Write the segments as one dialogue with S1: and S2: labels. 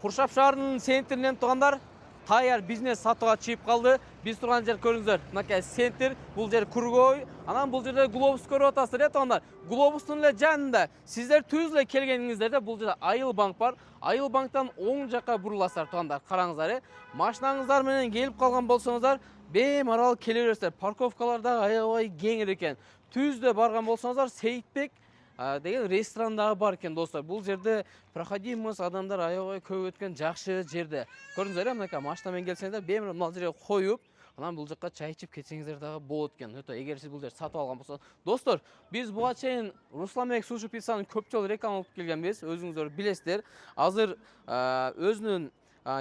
S1: Куршап шаарынын центринен тугандар таяр бизнес сатууга чыгып калды. Биз турган жер көрүңүздөр. Мынакей центр, бул жер Кургой. Анан бул жерде глобус көрүп атасыздар, тугандар. Глобустун эле жанында сиздер түз эле келгениңиздерде бул жерде Айыл банк бар. Айыл банктан оң жакка буруласыздар, тугандар. Караңыздар, машинаңыздар менен келип калган болсоңуздар, беймарал келе бересиздер. Парковкалар да аябай кеңир экен. Түздө барган болсоңуздар, Сейитбек деген ресторанда бар экен, достор. Бул жерде проходимость адамдар аябай көп өткөн жакшы жерде. Көрдүңүздөр, мынакей машина менен келсеңиздер, бемер мына жерге коюп, анан бул жакка чай ичип кетсеңиздер дагы болот экен. Өтө, эгер сиз бул жерди сатып алган болсоңуз, достор, биз буга чейин Русланбек суши пиццаны көп жолу рекламалап келгенбиз. Өзүңүздөр билесиздер. Азыр өзүнүн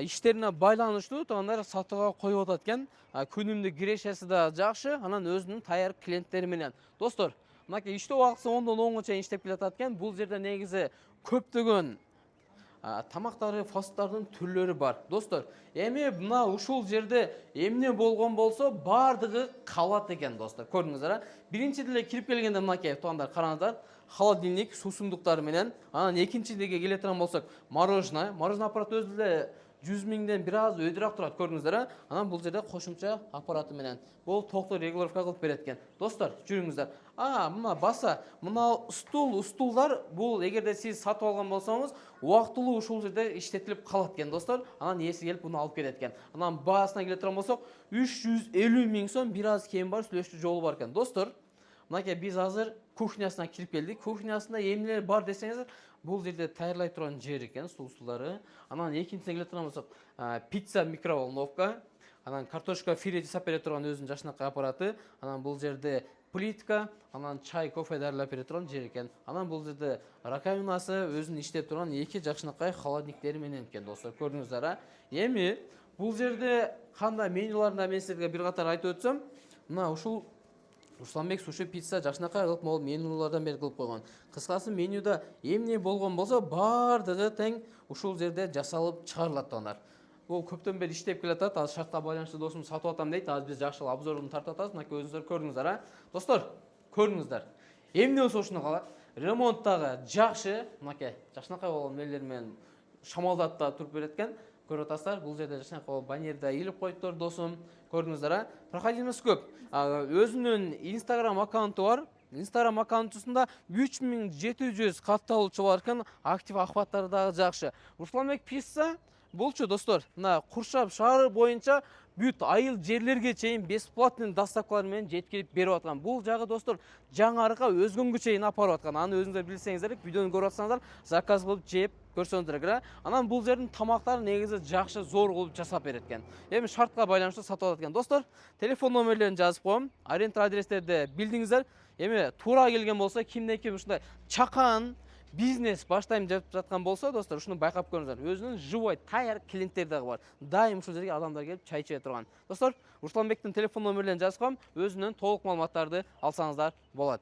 S1: иштерине байланыштуу тугандар сатууга коюп атат экен. Күнүмдүк кирешеси да жакшы, анан өзүнүн таяр клиенттери менен. Достор, мынакей иштөө убактысы 10-дон 10га чейин иштеп келатат экен. Бул жерде негизи көптөгөн тамактары, фастфудтардын түрлөрү бар. Достор, эми мына ушул жерде эмне болгон болсо, бардыгы калат экен, достор. Көрдүңүздөр, биринчи деле кирип келгенде мынакей тугандар караңыздар, холодильник, суу сундуктары менен. Анан экинчидеги келе турган болсок, мороженое аппараты өзү деле 100 миңден бир аз өйдүрөөк турат, көрдүңүздөр. Анан бул жерде кошумча аппараты менен бул токту регулировка кылып берет экен. Достор, жүрүңүздөр. Мына баса, мына устулдар бул эгерде сиз сатып алган болсоңуз, убактылуу ушул жерде иштетилип калат экен, достор. Анан ээси келип буну алып кетет экен. Анан баасына келе турган болсок, 350 миң сом, бир аз кем бар, сүйлөшчү жолу бар экен. Достор, мынакей биз азыр кухнясына кирип келдик. Кухнясында эмнелер бар десеңиздер, бул жерде даярдай турган жер экен, стулдары. Анан экинчисине келе турган болсок, пицца микроволновка, анан картошка фри жасап бере турган өзүнүн жакшынакай аппараты, анан бул жерде плитка, анан чай, кофе даярдап бере турган жер экен. Анан бул жерде раковинасы өзүнүн иштеп турган эки жакшынакай холодниктери менен экен, достор. Көрдүңүздөр. Эми бул жерде кандай менюларында мен силерге бир катар айтып өтсөм, мына ушул Русланбек суши пицца жакшынакай кылып могул менюлардан бери кылып койгон. Кыскасы менюда эмне болгон болсо, бардыгы тең ушул жерде жасалып чыгарылат, тугандар. Бул көптөн бери иштеп келатат. Азыр шартка байланыштуу досум сатып атам дейт. Азыр биз жакшы обзорун тартып атабыз. Мынакей өзүңүздөр көрдүңүздөр, Достор, көрдүңүздөр. Эмне болсо ушуну калат. Ремонт дагы жакшы. Мынакей жакшынакай болгон мелдер менен шамалдап да туруп берет экен. Көрүп атасыздар, бул жерде жакшынакай баннерде илип коюптур, досум. Көрдүңүздөр, проходимость көп. Өзүнүн Instagram аккаунту бар. Instagram аккаунтусунда 3700 катталуучу бар экен. Актив ахваттары дагы жакшы. Русланбек пицца болчу, достор. Мына Куршап шаары боюнча бүт айыл жерлерге чейин бесплатный доставкалар менен жеткирип берип аткан. Бул жагы, достор, жаңарыкка өзгөнгө чейин апарып аткан. Аны өзүңүздөр билсеңиздер, видеону көрүп атсаңыздар, заказ кылып жеп көрсөңүздөр керек. Анан бул жердин тамактары негизи жакшы, зор кылып жасап берет экен. Эми шартка байланыштуу сатып алат экен, достор. Телефон номерлерин жазып коем. Аренда адрестерди билдиңиздер. Эми туура келген болсо, кимден ким ушундай чакан бизнес баштайм деп жаткан болсо, достор, ушуну байкап көрүңүздөр. Өзүнүн живой таяр клиенттери дагы бар. Дайым ушул жерге адамдар келип чай иче турган. Достор, Русланбектин телефон номерлерин жазып коем. Өзүнүн толук маалыматтарды алсаңыздар болот.